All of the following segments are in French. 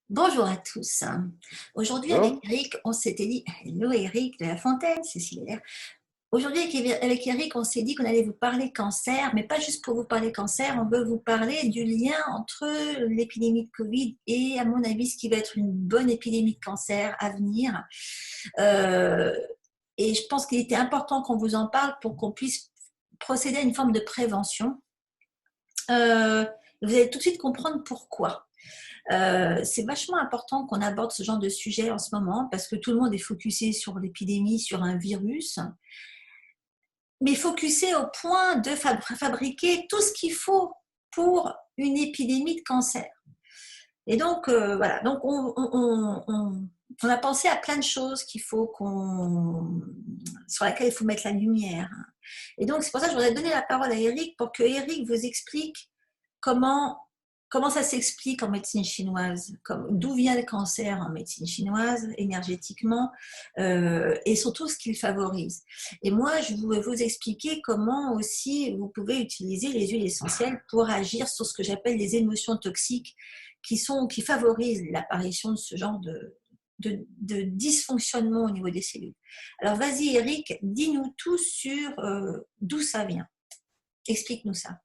Bonjour à tous. Aujourd'hui avec D'accord? Eric, on s'était dit, hello Eric de la Fontaine, Cécile Allaire. Aujourd'hui avec Eric, on s'est dit qu'on allait vous parler cancer, mais pas juste pour vous parler cancer, on veut vous parler du lien entre l'épidémie de Covid et, à mon avis, ce qui va être une bonne épidémie de cancer à venir. Euh, et je pense qu'il était important qu'on vous en parle pour qu'on puisse procéder à une forme de prévention. Euh, Vous allez tout de suite comprendre pourquoi. C'est vachement important qu'on aborde ce genre de sujet en ce moment parce que tout le monde est focusé sur l'épidémie, sur un virus, mais focusé au point de fabriquer tout ce qu'il faut pour une épidémie de cancer. Et donc, voilà, donc on a pensé à plein de choses sur lesquelles il faut mettre la lumière. Et donc, c'est pour ça que je voudrais donner la parole à Eric pour que Eric vous explique comment, comment ça s'explique en médecine chinoise, d'où vient le cancer en médecine chinoise, énergétiquement, et surtout ce qu'il favorise. Et moi, je vais vous expliquer comment aussi vous pouvez utiliser les huiles essentielles pour agir sur ce que j'appelle les émotions toxiques qui favorisent l'apparition de ce genre de dysfonctionnement au niveau des cellules. Alors vas-y Eric, dis-nous tout sur d'où ça vient. Explique-nous ça.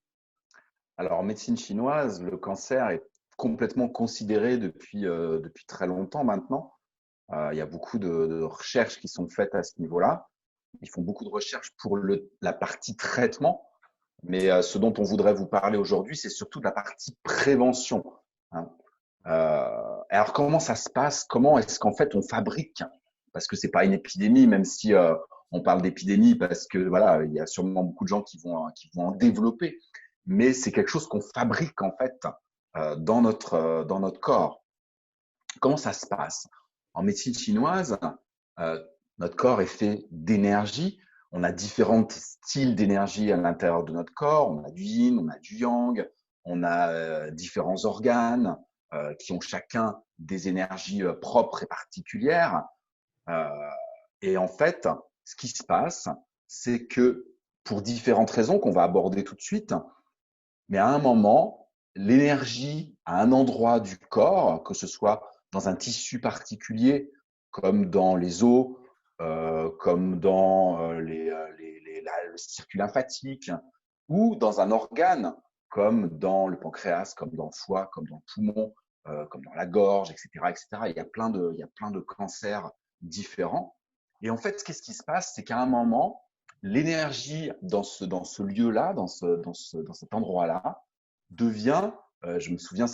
Alors, en médecine chinoise, le cancer est complètement considéré depuis très longtemps maintenant. Il y a beaucoup de recherches qui sont faites à ce niveau-là. Ils font beaucoup de recherches pour la partie traitement, mais ce dont on voudrait vous parler aujourd'hui, c'est surtout de la partie prévention, hein. Alors, comment ça se passe? Comment est-ce qu'en fait on fabrique? Parce que c'est pas une épidémie, même si on parle d'épidémie, parce que voilà, il y a sûrement beaucoup de gens qui vont en développer, mais c'est quelque chose qu'on fabrique en fait dans notre corps. Comment ça se passe? En médecine chinoise, euh, notre corps est fait d'énergie. On a différents styles d'énergie à l'intérieur de notre corps. On a du yin, on a du yang, on a différents organes qui ont chacun des énergies propres et particulières. Euh, et en fait, ce qui se passe, c'est que pour différentes raisons qu'on va aborder tout de suite, mais à un moment, l'énergie à un endroit du corps, que ce soit dans un tissu particulier, comme dans les os, comme dans le circuit lymphatique, ou dans un organe, comme dans le pancréas, comme dans le foie, comme dans le poumon, comme dans la gorge, etc., etc. Il y a plein de cancers différents. Et en fait, qu'est-ce qui se passe? C'est qu'à un moment, l'énergie dans ce lieu-là, dans cet endroit-là, devient, je me souviens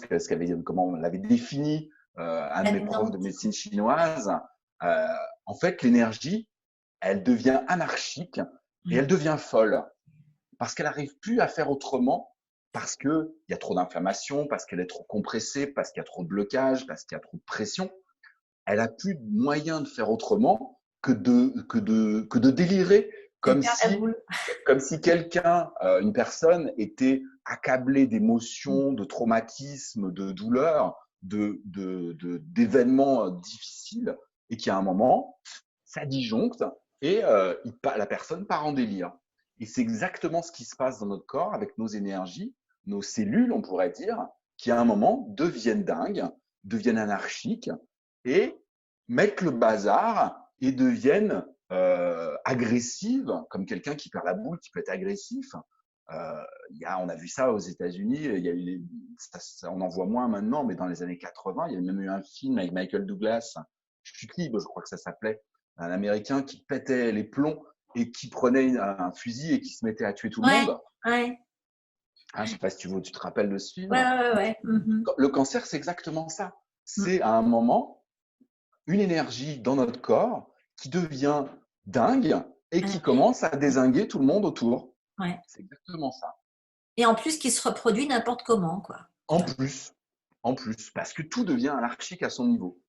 comment on l'avait défini, un de mes profs de Maintenant. médecine chinoise, euh, en fait, l'énergie, elle devient anarchique et elle devient folle parce qu'elle n'arrive plus à faire autrement, parce qu'il y a trop d'inflammation, parce qu'elle est trop compressée, parce qu'il y a trop de blocage, parce qu'il y a trop de pression. Elle a plus de moyen de faire autrement que de délirer, De comme perdre la si, boule. comme si quelqu'un, une personne, était accablée d'émotions, de traumatismes, de douleurs, d'événements difficiles, et qu'à un moment, ça disjoncte et la personne part en délire. Et c'est exactement ce qui se passe dans notre corps avec nos énergies, nos cellules, on pourrait dire, qui à un moment deviennent dingues, deviennent anarchiques et mettent le bazar et deviennent agressives, comme quelqu'un qui perd la boule, qui peut être agressif. On a vu ça aux États-Unis. Il y a eu, on en voit moins maintenant, mais dans les années 80, il y a même eu un film avec Michael Douglas, Chute libre, je crois que ça s'appelait, un Américain qui pétait les plombs et qui prenait un fusil et qui se mettait à tuer tout le Ouais, monde. ouais, Hein, je ne sais pas si tu te rappelles de ce ouais, film. ouais, Mais ouais. Mhm. le cancer, c'est exactement ça. Mhm. C'est à un moment une énergie dans notre corps qui devient dingue et qui Ouais, commence à dézinguer tout le monde autour. ouais. C'est exactement ça. Et en plus, qui se reproduit n'importe comment, quoi. En plus, en plus, parce que tout devient anarchique à son niveau.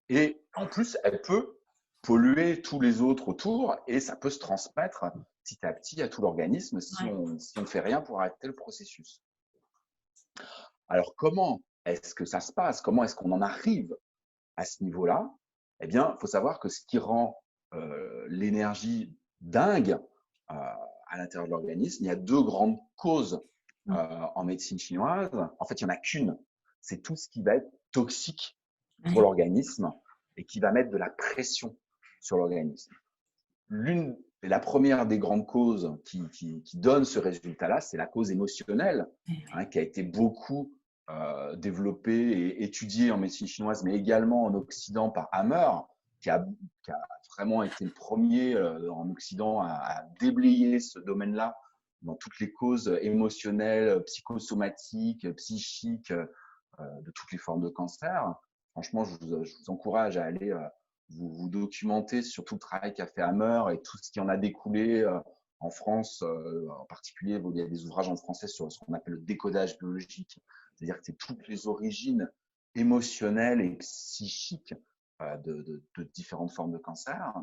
Et en plus, elle peut polluer tous les autres autour et ça peut se transmettre petit à petit à tout l'organisme si Ouais. on si on fait rien pour arrêter le processus. Alors comment est-ce que ça se passe? Comment est-ce qu'on en arrive à ce niveau-là? Eh bien, il faut savoir que ce qui rend l'énergie dingue à l'intérieur de l'organisme, il y a deux grandes causes Mhm. en médecine chinoise. En fait, il n'y en a qu'une. C'est tout ce qui va être toxique pour Ouais. l'organisme et qui va mettre de la pression sur l'organisme. La première des grandes causes qui donne ce résultat-là, c'est la cause émotionnelle, qui a été beaucoup développée et étudiée en médecine chinoise, mais également en Occident par Hammer, qui a vraiment été le premier en Occident à déblayer ce domaine-là dans toutes les causes émotionnelles, psychosomatiques, psychiques, de toutes les formes de cancer. Franchement, je vous encourage à aller vous documenter sur tout le travail qu'a fait Hammer et tout ce qui en a découlé en France. En particulier, il y a des ouvrages en français sur ce qu'on appelle le décodage biologique, c'est-à-dire que c'est toutes les origines émotionnelles et psychiques de différentes formes de cancer.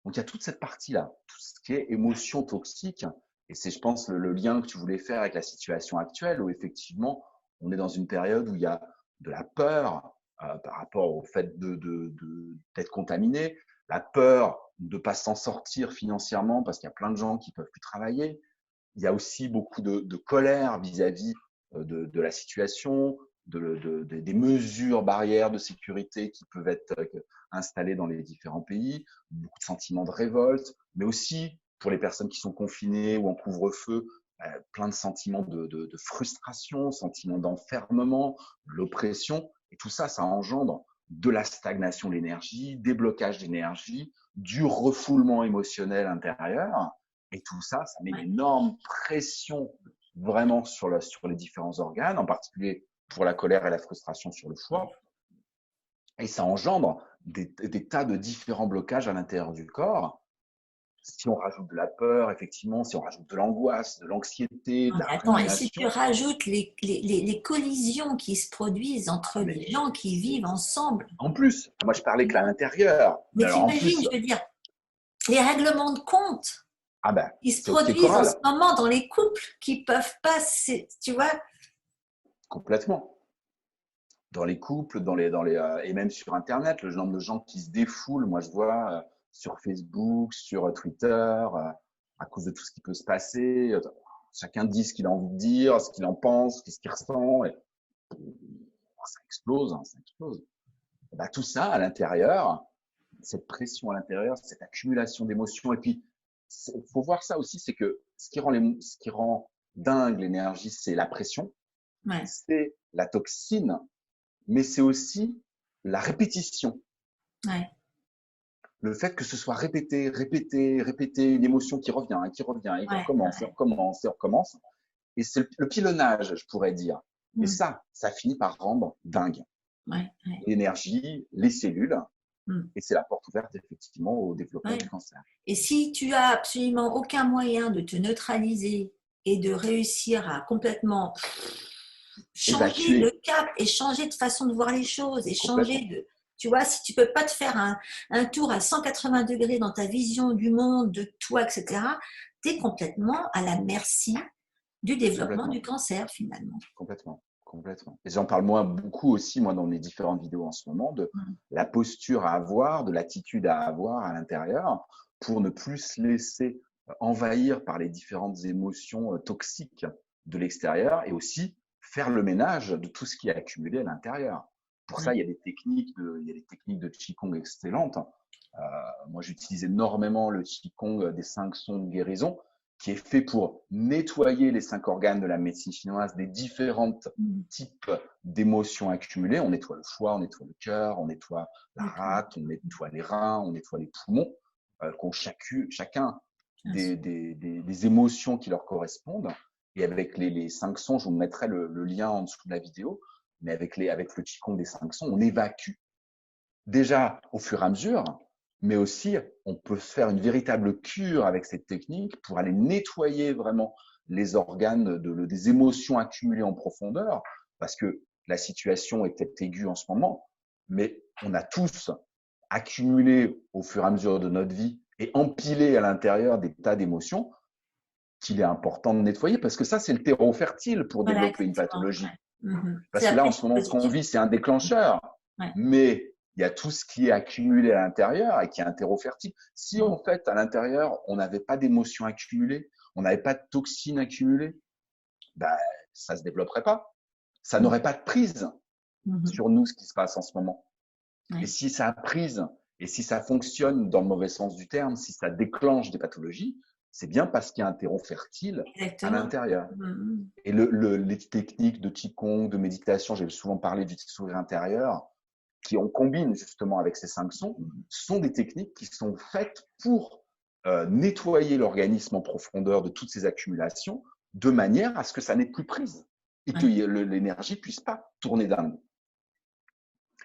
Donc, il y a toute cette partie-là, tout ce qui est émotion toxique. Et c'est, je pense, le lien que tu voulais faire avec la situation actuelle où effectivement, on est dans une période où il y a de la peur par rapport au fait d'être contaminé, la peur de ne pas s'en sortir financièrement parce qu'il y a plein de gens qui ne peuvent plus travailler. Il y a aussi beaucoup de colère vis-à-vis de la situation, des mesures barrières de sécurité qui peuvent être installées dans les différents pays, beaucoup de sentiments de révolte, mais aussi pour les personnes qui sont confinées ou en couvre-feu, plein de sentiments de frustration, sentiments d'enfermement, de l'oppression. Et tout ça, ça engendre de la stagnation de l'énergie, des blocages d'énergie, du refoulement émotionnel intérieur. Et tout ça, ça met une énorme pression vraiment sur les différents organes, en particulier pour la colère et la frustration sur le foie. Et ça engendre des tas de différents blocages à l'intérieur du corps. Si on rajoute de la peur, effectivement, si on rajoute de l'angoisse, de l'anxiété, de la Attends, et si tu rumination. rajoutes les collisions qui se produisent entre les gens qui vivent ensemble. En plus, moi je parlais que à l'intérieur. Mais Alors en t'imagines, plus, je veux dire, les règlements de compte qui se c'est OK produisent en ce Coral. moment dans les couples qui peuvent pas, tu vois. Complètement. Dans les couples, et même sur Internet, le nombre de gens qui se défoulent, moi je vois sur Facebook, sur Twitter, à cause de tout ce qui peut se passer. Chacun dit ce qu'il a envie de dire, ce qu'il en pense, ce qu'il ressent. Et ça explose, ça explose. Et bah, tout ça à l'intérieur, cette pression à l'intérieur, cette accumulation d'émotions. Et puis, il faut voir ça aussi, c'est que ce qui rend dingue l'énergie, c'est la pression, c'est la toxine, mais c'est aussi la répétition. Le fait que ce soit répété, répété, répété, une émotion qui revient, et on recommence, et on recommence, et on recommence. Et c'est le pilonnage, je pourrais dire. Et ça finit par rendre dingue. L'énergie, les cellules, et c'est la porte ouverte effectivement au développement du cancer. Et si tu as absolument aucun moyen de te neutraliser et de réussir à complètement changer le cap et changer de façon de voir les choses et changer de… Tu vois, si tu ne peux pas te faire un tour à 180 degrés dans ta vision du monde, de toi, etc., tu es complètement à la merci du développement du cancer finalement. Complètement. Et j'en parle beaucoup aussi, moi, dans mes différentes vidéos en ce moment, de la posture à avoir, de l'attitude à avoir à l'intérieur pour ne plus se laisser envahir par les différentes émotions toxiques de l'extérieur et aussi faire le ménage de tout ce qui est accumulé à l'intérieur. Pour ça, il y a des techniques de Qigong excellentes. Moi, j'utilise énormément le Qigong des 5 sons de guérison, qui est fait pour nettoyer les 5 organes de la médecine chinoise des différents types d'émotions accumulées. On nettoie le foie, on nettoie le cœur, on nettoie la rate, on nettoie les reins, on nettoie les poumons, qui ont chacun des émotions qui leur correspondent. Et avec les 5 sons, je vous mettrai le lien en dessous de la vidéo, mais avec le Qigong des 5 sons, on évacue déjà au fur et à mesure, mais aussi on peut faire une véritable cure avec cette technique pour aller nettoyer vraiment les organes des émotions accumulées en profondeur, parce que la situation est peut-être aiguë en ce moment, mais on a tous accumulé au fur et à mesure de notre vie et empilé à l'intérieur des tas d'émotions qu'il est important de nettoyer, parce que ça, c'est le terreau fertile pour développer une pathologie. Parce que là, en ce moment, ce qu'on vit, c'est un déclencheur, mais il y a tout ce qui est accumulé à l'intérieur et qui est un terreau fertile. Si en fait, à l'intérieur, on n'avait pas d'émotions accumulées, on n'avait pas de toxines accumulées, ben, ça ne se développerait pas. Ça n'aurait pas de prise sur nous, ce qui se passe en ce moment. Et Ouais. si ça a prise et si ça fonctionne dans le mauvais sens du terme, si ça déclenche des pathologies, c'est bien parce qu'il y a un terreau fertile à Exactement. l'intérieur. Mhm. Et les techniques de Qigong, de méditation, j'ai souvent parlé du sourire intérieur, qui on combine justement avec ces 5 sons, sont des techniques qui sont faites pour nettoyer l'organisme en profondeur de toutes ces accumulations, de manière à ce que ça n'ait plus prise et que Ouais. l'énergie puisse pas tourner d'un coup.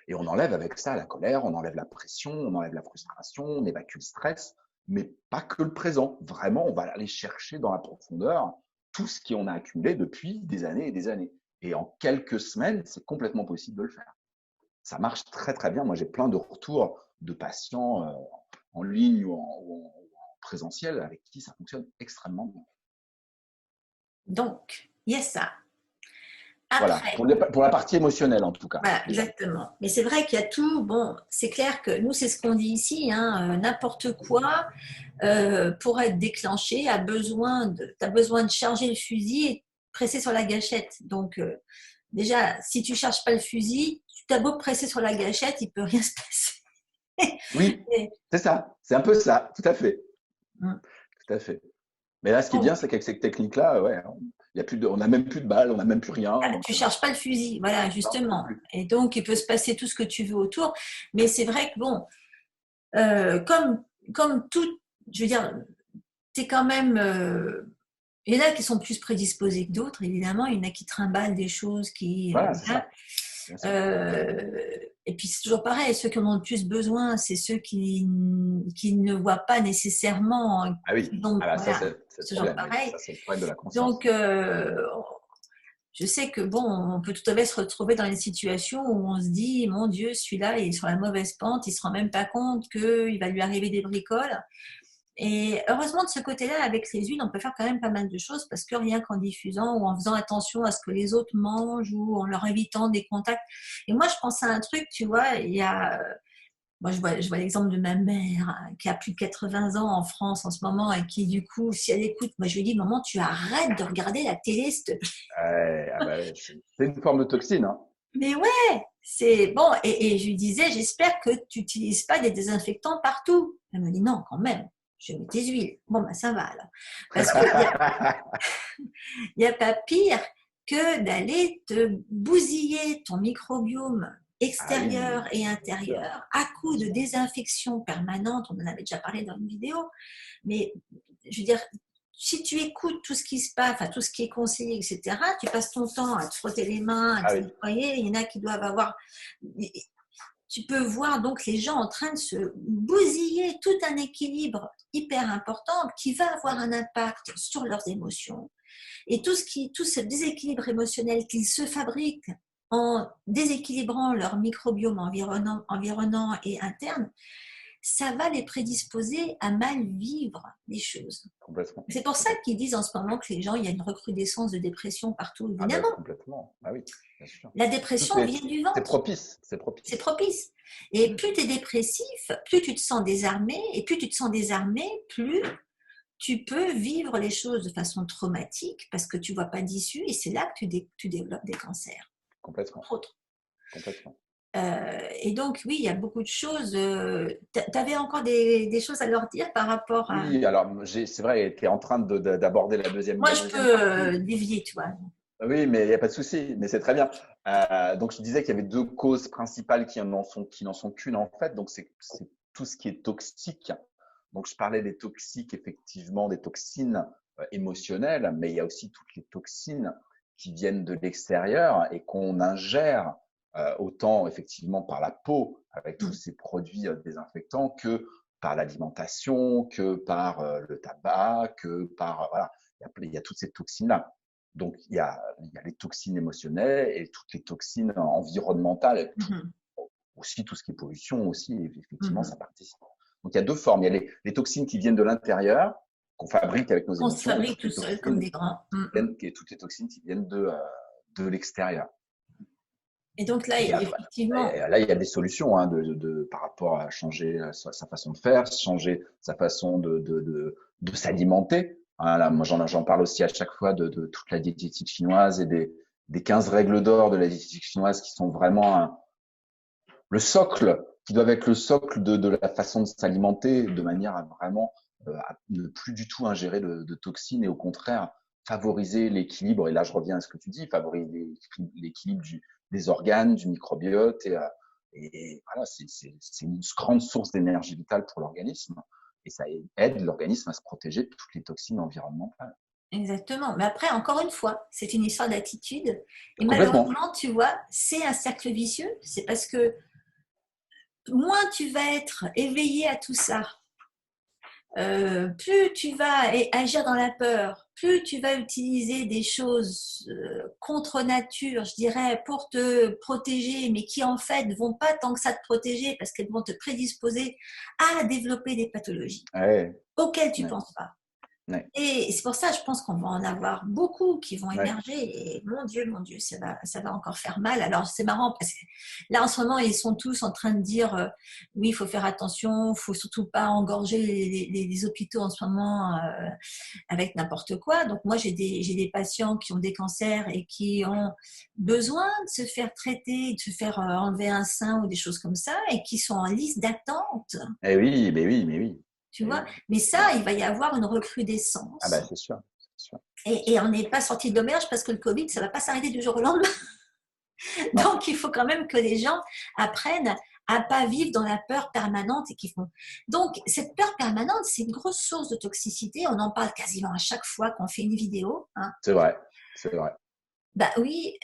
Et on enlève avec ça la colère, on enlève la pression, on enlève la frustration, on évacue le stress, mais pas que le présent. Vraiment, on va aller chercher dans la profondeur tout ce qu'on a accumulé depuis des années et des années. Et en quelques semaines, c'est complètement possible de le faire. Ça marche très très bien. Moi, j'ai plein de retours de patients en ligne ou en présentiel avec qui ça fonctionne extrêmement bien. Donc, il y a ça. Voilà, Après, pour la partie émotionnelle en tout cas, voilà, déjà. exactement. Mais c'est vrai qu'il y a tout. Bon, c'est clair que nous, c'est ce qu'on dit ici, hein, n'importe quoi pour être déclenché t'as besoin de charger le fusil et presser sur la gâchette. Donc, déjà, si tu ne charges pas le fusil, tu t'as beau presser sur la gâchette, il ne peut rien se passer. Oui, Et, c'est ça. C'est un peu ça, tout à fait. hum, Tout à fait. Mais là, ce qui est bien, donc, c'est qu'avec ces techniques-là, ouais, on n'a même plus de balles, on n'a même plus rien. Donc, tu ne charges pas le fusil, voilà, non, non justement. plus. Et donc, il peut se passer tout ce que tu veux autour. Mais c'est vrai que, bon, comme tout, je veux dire, tu es quand même. Il y en a qui sont plus prédisposés que d'autres, évidemment. Il y en a qui trimballent des choses qui. Voilà, c'est Hein. ça, bien sûr. Et puis c'est toujours pareil, ceux qui en ont le plus besoin, c'est ceux qui ne voient pas nécessairement, Ah oui, ah bah, ça, voilà, c'est le ce genre problème, oui. pareil. Ça, c'est le problème de la conscience. Donc, je sais que bon, on peut tout à fait se retrouver dans des situations où on se dit, mon Dieu, celui-là, il est sur la mauvaise pente, il se rend même pas compte qu'il va lui arriver des bricoles. Et heureusement, de ce côté-là, avec les huiles, on peut faire quand même pas mal de choses parce que rien qu'en diffusant ou en faisant attention à ce que les autres mangent ou en leur évitant des contacts. Et moi, je pense à un truc, tu vois, il y a. Moi, je vois l'exemple de ma mère qui a plus de 80 ans en France en ce moment et qui, du coup, si elle écoute, moi, je lui dis, maman, tu arrêtes de regarder la télé, s'il te plaît. Ouais, ah bah, c'est une forme de toxine, hein. Mais ouais, c'est bon. Et je lui disais, j'espère que tu n'utilises pas des désinfectants partout. Elle me dit, non, quand même. Je mets tes huiles. Bon, ben ça va alors. Parce qu'il n'y a pas pire que d'aller te bousiller ton microbiome Ah oui, extérieur et bien sûr, intérieur à bien coup de sûr. désinfection permanente. On en avait déjà parlé dans une vidéo. Mais je veux dire, si tu écoutes tout ce qui se passe, enfin tout ce qui est conseillé, etc., tu passes ton temps à te frotter les mains, à Ah te oui, nettoyer. Il y en a qui doivent avoir. Tu peux voir donc les gens en train de se bousiller tout un équilibre hyper important qui va avoir un impact sur leurs émotions. Et tout ce déséquilibre émotionnel qu'ils se fabriquent en déséquilibrant leur microbiome environnant et interne, ça va les prédisposer à mal vivre les choses. complètement, C'est pour ça complètement. qu'ils disent en ce moment que les gens, il y a une recrudescence de dépression partout, Ah ben évidemment. complètement. Ah oui, bien sûr. La Tout dépression vient du c'est ventre. propice, c'est C'est propice. propice. Et Mm. plus tu es dépressif, plus tu te sens désarmé. Et plus tu te sens désarmé, plus tu peux vivre les choses de façon traumatique parce que tu ne vois pas d'issue. Et c'est là que tu développes des cancers, Complètement, entre autres. complètement. Et donc, oui, il y a beaucoup de choses. Tu avais encore des choses à leur dire par rapport à. Oui, alors c'est vrai, tu es en train d'aborder Moi, la je deuxième peux partie. dévier, tu vois. Oui, mais il n'y a pas de souci, mais c'est très bien. Donc, je disais qu'il y avait deux causes principales qui n'en sont qu'une en fait. Donc, c'est tout ce qui est toxique. Donc, je parlais des toxiques, effectivement, des toxines émotionnelles, mais il y a aussi toutes les toxines qui viennent de l'extérieur et qu'on ingère autant effectivement par la peau avec tous ces produits désinfectants que par l'alimentation, que par le tabac, que par voilà, il y a toutes ces toxines-là. Donc, il y a les toxines émotionnelles et toutes les toxines environnementales, Mhm, aussi tout ce qui est pollution aussi, effectivement, mhm. ça participe. Donc, il y a deux formes. Il y a les toxines qui viennent de l'intérieur, qu'on fabrique avec nos On se émotions, et fabrique tout seul comme des grands. toutes les toxines qui viennent de l'extérieur. Et donc là, Et après, effectivement, là, il y a des solutions hein, par rapport à changer sa façon de faire, changer sa façon de s'alimenter. Hein, là, moi, j'en parle aussi à chaque fois de toute la diététique chinoise et des 15 règles d'or de la diététique chinoise qui sont vraiment le socle qui doivent être le socle de la façon de s'alimenter, de manière à vraiment à ne plus du tout ingérer de toxines et au contraire favoriser l'équilibre. Et là, je reviens à ce que tu dis, favoriser l'équilibre des organes, du microbiote. Et voilà, c'est une grande source d'énergie vitale pour l'organisme. Et ça aide l'organisme à se protéger de toutes les toxines environnementales. Exactement. Mais après, encore une fois, c'est une histoire d'attitude. Et Complètement. malheureusement, tu vois, c'est un cercle vicieux. C'est parce que moins tu vas être éveillé à tout ça, plus tu vas agir dans la peur, plus tu vas utiliser des choses contre nature, je dirais, pour te protéger, mais qui en fait ne vont pas tant que ça te protéger parce qu'elles vont te prédisposer à développer des pathologies Ouais, auxquelles tu ne ouais, penses pas. ouais, Et c'est pour ça, je pense qu'on va en avoir beaucoup qui vont ouais. émerger. Et mon Dieu, ça va encore faire mal. Alors, c'est marrant parce que là, en ce moment, ils sont tous en train de dire oui, il faut faire attention, il faut surtout pas engorger les hôpitaux en ce moment avec n'importe quoi. Donc, moi, j'ai des patients qui ont des cancers et qui ont besoin de se faire traiter, de se faire enlever un sein ou des choses comme ça et qui sont en liste d'attente. Eh oui, mais oui, mais oui. Tu Eh vois, oui. mais ça, il va y avoir une Ah recrudescence. bah c'est sûr, c'est sûr. Et on n'est pas sorti de l'auberge parce que le Covid, ça ne va pas s'arrêter du jour au lendemain. Non, Donc, il faut quand même que les gens apprennent à pas vivre dans la peur permanente et qu'ils font. Donc, cette peur permanente, c'est une grosse source de toxicité. On en parle quasiment à chaque fois qu'on fait une vidéo. Hein. c'est vrai, c'est vrai. Bah oui.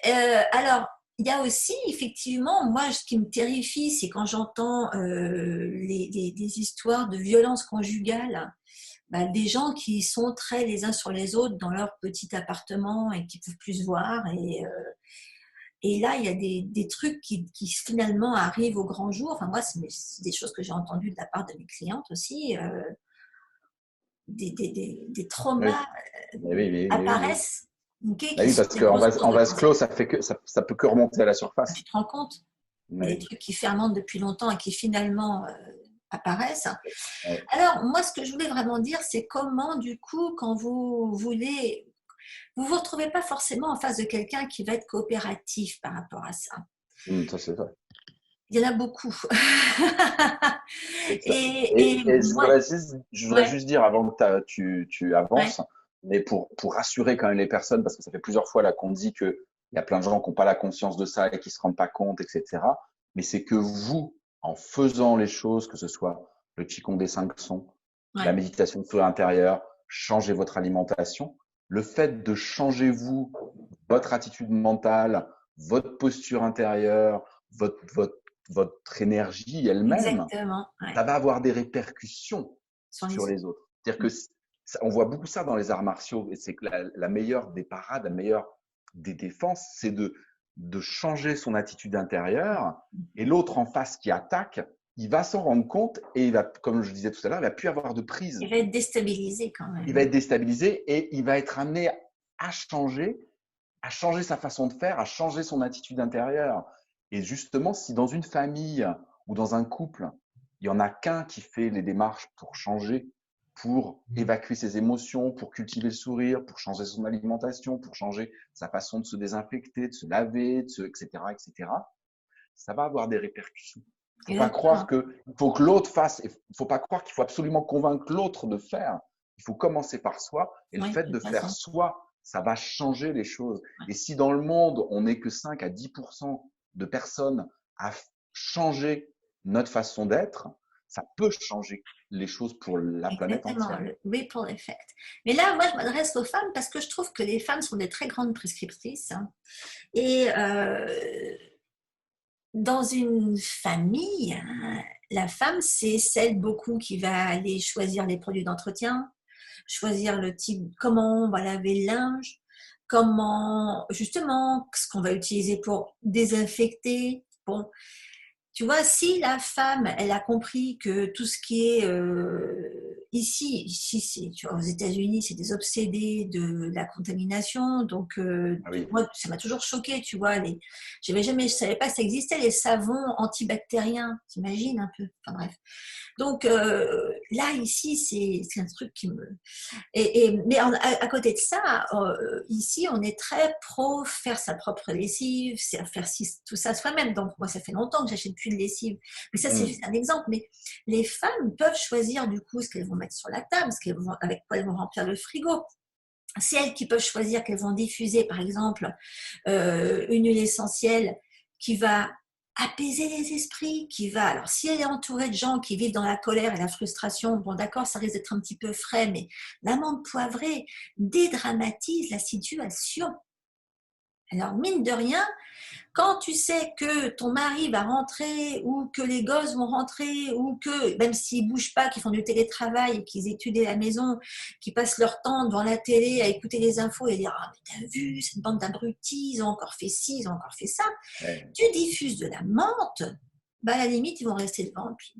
Alors, il y a aussi, effectivement, moi, ce qui me terrifie, c'est quand j'entends des histoires de violence conjugale. Bah, des gens qui sont très les uns sur les autres dans leur petit appartement et qui ne peuvent plus se voir. Et là, il y a des trucs qui finalement arrivent au grand jour. Enfin, moi, c'est des choses que j'ai entendues de la part de mes clientes aussi. Des Oui, traumas mais oui, mais oui, mais oui, mais oui. apparaissent, okay, Bah qui oui, sont parce des qu'en grosses vase, causes en de vase cancer. clos, ça peut que remonter à la Tu surface. te rends compte? Il y a des Oui, trucs qui fermentent depuis longtemps et qui finalement apparaissent. oui. Alors, moi, ce que je voulais vraiment dire, c'est comment, du coup, quand vous retrouvez pas forcément en face de quelqu'un qui va être coopératif par rapport à ça. Ça c'est vrai. Il y en a beaucoup. C'est ça. Et Et moi, je voudrais ouais, juste dire avant que tu ouais, avances, mais pour rassurer quand même les personnes, parce que ça fait plusieurs fois là qu'on dit qu'il y a plein de gens qui n'ont pas la conscience de ça et qui se rendent pas compte, etc. Mais c'est que vous, en faisant les choses, que ce soit le Qigong des 5 sons, la ouais, méditation de soi intérieur, changer votre alimentation, le fait de changer vous, votre attitude mentale, votre posture intérieure, votre énergie elle-même, exactement, ça ouais, va avoir des répercussions sur sur les autres. les autres. C'est-à-dire que on voit beaucoup ça dans les arts martiaux, et c'est que la meilleure des parades, la meilleure des défenses, c'est de changer son attitude intérieure, et l'autre en face qui attaque, il va s'en rendre compte et il va, comme je disais tout à l'heure, il va plus avoir de prise. Il va être déstabilisé quand Il va même. être déstabilisé et il va être amené à changer, à changer sa façon de faire, à changer son attitude intérieure. Et justement, si dans une famille ou dans un couple, il y en a qu'un qui fait les démarches pour changer, pour évacuer ses émotions, pour cultiver le sourire, pour changer son alimentation, pour changer sa façon de se désinfecter, de se laver, etc., etc., ça va avoir des répercussions. Il ne faut pas croire Exactement. que faut que l'autre fasse. Il ne faut pas croire qu'il faut absolument convaincre l'autre de faire. Il faut commencer par soi. Et le Oui, fait de de toute faire façon. soi, ça va changer les choses. Ouais. Et si dans le monde, on n'est que 5 à 10 de personnes à changer notre façon d'être, ça peut changer les choses pour la planète Exactement, entière. le ripple effect. Mais là, moi, je m'adresse aux femmes parce que je trouve que les femmes sont des très grandes prescriptrices. Hein. Et dans une famille, hein, la femme, c'est celle beaucoup qui va aller choisir les produits d'entretien, choisir le type, comment on va laver le linge, comment, justement, ce qu'on va utiliser pour désinfecter. Bon, tu vois, si la femme, elle a compris que tout ce qui est ici tu vois, aux États-Unis, c'est des obsédés de la contamination. Donc, Ah oui. moi, ça m'a toujours choqué, tu vois. Je savais pas que ça existait, les savons antibactériens. T'imagines un peu? Enfin bref. Donc, là, ici, c'est un truc qui me… mais à côté de ça, ici, on est très pro faire sa propre lessive, faire tout ça soi-même. Donc, moi, ça fait longtemps que j'achète plus de lessive. Mais ça, c'est juste un exemple. Mais les femmes peuvent choisir, du coup, ce qu'elles vont mettre sur la table, avec quoi elles vont remplir le frigo. C'est elles qui peuvent choisir qu'elles vont diffuser, par exemple, une huile essentielle qui va apaiser les esprits, alors si elle est entourée de gens qui vivent dans la colère et la frustration, bon d'accord, ça risque d'être un petit peu frais, mais l'amande poivrée dédramatise la situation. Alors, mine de rien, quand tu sais que ton mari va rentrer ou que les gosses vont rentrer ou que, même s'ils ne bougent pas, qu'ils font du télétravail, qu'ils étudient à la maison, qu'ils passent leur temps devant la télé à écouter les infos et dire « Ah, mais t'as vu, cette bande d'abrutis, ils ont encore fait ci, ils ont encore fait ça. Ouais. » Tu diffuses de la menthe, à la limite, ils vont rester devant. Puis,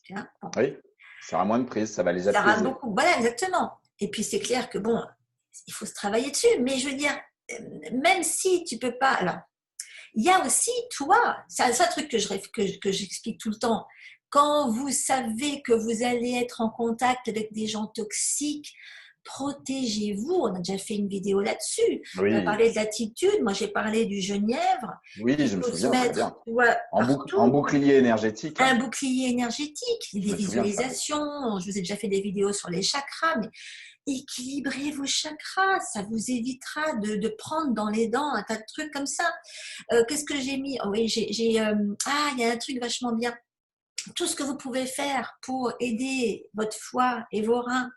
tu vois, bon. Oui, ça aura moins de prise, ça va les Ça rame apaiser. beaucoup. Voilà, exactement. Et puis, c'est clair que, bon, il faut se travailler dessus. Mais je veux dire, même si tu ne peux pas… Alors, il y a aussi, toi, c'est un truc que j'explique tout le temps. Quand vous savez que vous allez être en contact avec des gens toxiques, protégez-vous. On a déjà fait une vidéo là-dessus. On a Oui, parlé de l'attitude. Moi, j'ai parlé du genièvre. oui, Il je me faut se souviens très mettre, bien. tu vois, En partout. bouclier énergétique, Un bouclier énergétique, je des me souviens de ça. visualisations. Je vous ai déjà fait des vidéos sur les chakras, mais équilibrez vos chakras. Ça vous évitera de prendre dans les dents un tas de trucs comme ça. Qu'est-ce que j'ai mis? Oh oui, il y a un truc vachement bien. Tout ce que vous pouvez faire pour aider votre foie et vos reins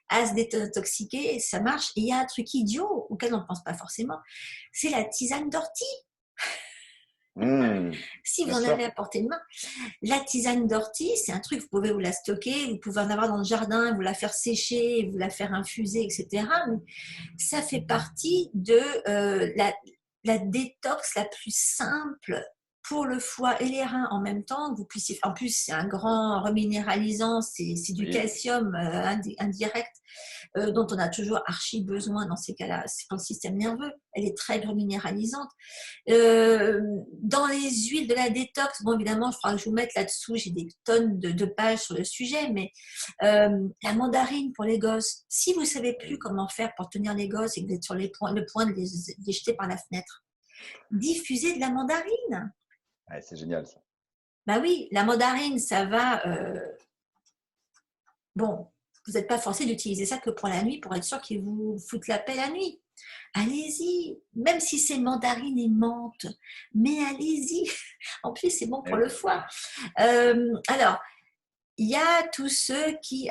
à se détoxiquer, ça marche. Et il y a un truc idiot auquel on ne pense pas forcément, c'est la tisane d'ortie. Si vous Bien en sûr. avez à portée de main, la tisane d'ortie, c'est un truc, vous pouvez vous la stocker, vous pouvez en avoir dans le jardin, vous la faire sécher, vous la faire infuser, etc. Mais ça fait partie de la détox la plus simple pour le foie et les reins en même temps. Vous puissiez, en plus, c'est un grand reminéralisant, c'est du Oui. calcium indirect dont on a toujours archi besoin dans ces cas-là. C'est pour le système nerveux. Elle est très reminéralisante. Dans les huiles de la détox, bon évidemment, il faudra que je vous mette là-dessous, j'ai des tonnes de pages sur le sujet, mais la mandarine pour les gosses, si vous ne savez plus comment faire pour tenir les gosses et que vous êtes sur le point de les jeter par la fenêtre, diffusez de la mandarine. Ouais, c'est génial ça. Bah oui, la mandarine, ça va… bon, vous n'êtes pas forcé d'utiliser ça que pour la nuit pour être sûr qu'ils vous foutent la paix la nuit. Allez-y, même si c'est mandarine et menthe, mais allez-y. En plus, c'est bon pour Oui. le foie. Alors, il y a tous ceux qui,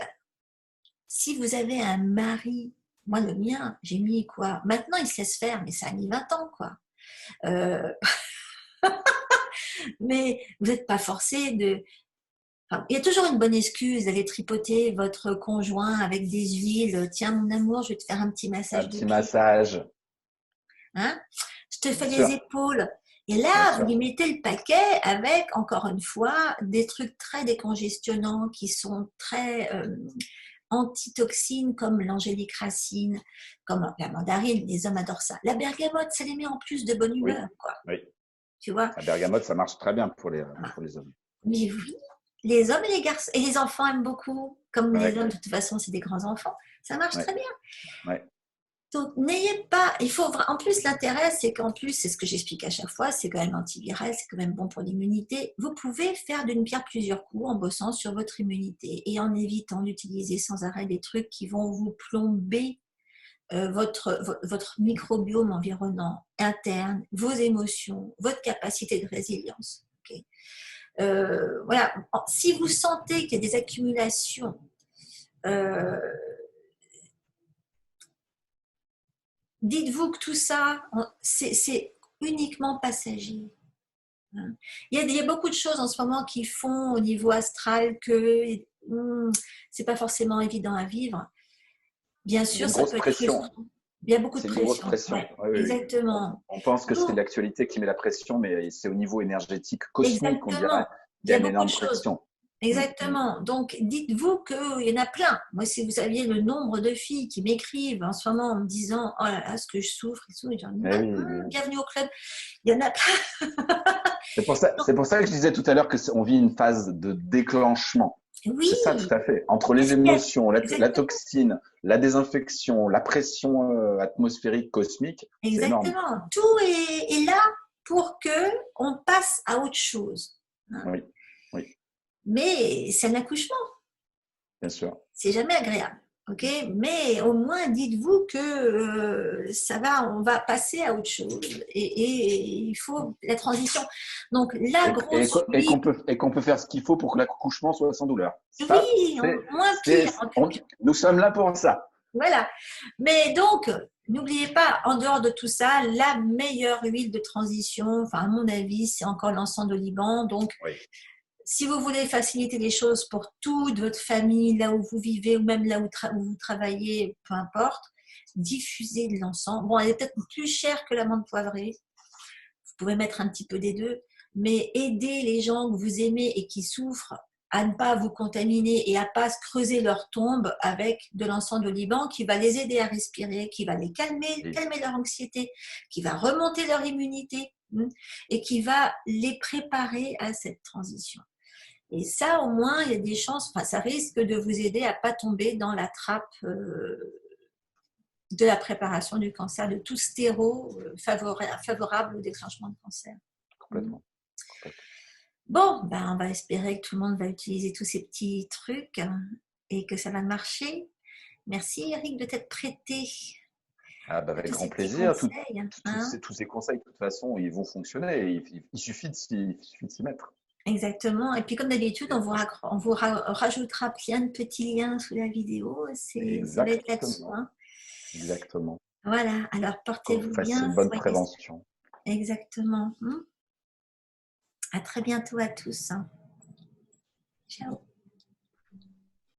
si vous avez un mari, moi le mien, j'ai mis quoi? Maintenant, il se laisse faire, mais ça a mis 20 ans, quoi. Mais vous n'êtes pas forcé de… Enfin, il y a toujours une bonne excuse d'aller tripoter votre conjoint avec des huiles. Tiens, mon amour, je vais te faire un petit Un massage de petit pied. massage, Hein, je te bien fais les sûr, épaules. Et bien là, vous sûr. lui mettez le paquet avec, encore une fois, des trucs très décongestionnants qui sont très antitoxines comme l'angélique racine, comme la mandarine. Les hommes adorent ça. La bergamote, ça les met en plus de bonne Oui, humeur, quoi. oui. Tu vois? La bergamote, ça marche très bien Voilà. pour les hommes. Mais oui, les hommes et les garçons, et les enfants aiment beaucoup. Comme les Ouais, hommes, de toute façon, c'est des grands enfants. Ça marche ouais, très bien. ouais. Donc, n'ayez pas, en plus, l'intérêt, c'est qu'en plus, c'est ce que j'explique à chaque fois, c'est quand même antiviral, c'est quand même bon pour l'immunité. Vous pouvez faire d'une pierre plusieurs coups en bossant sur votre immunité et en évitant d'utiliser sans arrêt des trucs qui vont vous plomber votre microbiome environnant interne, vos émotions, votre capacité de résilience. Okay. Voilà. Si vous sentez qu'il y a des accumulations dites-vous que tout ça, c'est uniquement passager. Il y a beaucoup de choses en ce moment qui font au niveau astral que c'est pas forcément évident à vivre. Bien Il y a sûr, une ça grosse peut être pression. frustrant. Il y a beaucoup de C'est une grosse pression. pression. Ouais, Oui, oui, oui. exactement. On pense que c'est Donc, l'actualité qui met la pression, mais c'est au niveau énergétique, cosmique, on dirait. exactement. Il Il y y a a une beaucoup de énorme choses. pression. Exactement. Donc, dites-vous qu'il y en a plein. Moi, si vous saviez le nombre de filles qui m'écrivent en ce moment en me disant oh là là, ce que je souffre et tout, et genre, bienvenue au club. Il y en a plein. C'est pour ça que je disais tout à l'heure qu'on vit une phase de déclenchement. Oui. C'est ça, tout à fait. Entre les émotions, la toxine, la désinfection, la pression atmosphérique, cosmique, c'est énorme. Exactement. Tout est là pour qu'on passe à autre chose. Oui, oui. Mais c'est un accouchement. Bien sûr. C'est jamais agréable. Ok, mais au moins dites-vous que ça va, on va passer à autre chose et il faut la transition. Donc la grosse et qu'on peut faire ce qu'il faut pour que l'accouchement soit sans douleur. Ça, oui, moins pire. Nous sommes là pour ça. Voilà. Mais donc n'oubliez pas, en dehors de tout ça, la meilleure huile de transition, enfin à mon avis, c'est encore l'encens d'oliban. Donc oui. Si vous voulez faciliter les choses pour toute votre famille, là où vous vivez ou même là où vous travaillez, peu importe, diffusez de l'encens. Bon, elle est peut-être plus chère que l'amande poivrée. Vous pouvez mettre un petit peu des deux, mais aidez les gens que vous aimez et qui souffrent à ne pas vous contaminer et à pas se creuser leur tombe avec de l'encens de Liban qui va les aider à respirer, qui va les calmer leur anxiété, qui va remonter leur immunité et qui va les préparer à cette transition. Et ça, au moins, il y a des chances, ça risque de vous aider à ne pas tomber dans la trappe de la préparation du cancer, de tout stéro favorable au déclenchement de cancer. Complètement. Bon, on va espérer que tout le monde va utiliser tous ces petits trucs et que ça va marcher. Merci Eric de t'être prêté. Avec grand plaisir. Tous ces conseils, de toute façon, ils vont fonctionner. Il suffit de s'y mettre. Exactement. Et puis, comme d'habitude, on vous rajoutera plein de petits liens sous la vidéo. Ça va être là-dessus. Exactement. Voilà. Alors, portez-vous bien. Une bonne prévention. Exactement. À très bientôt à tous. Ciao.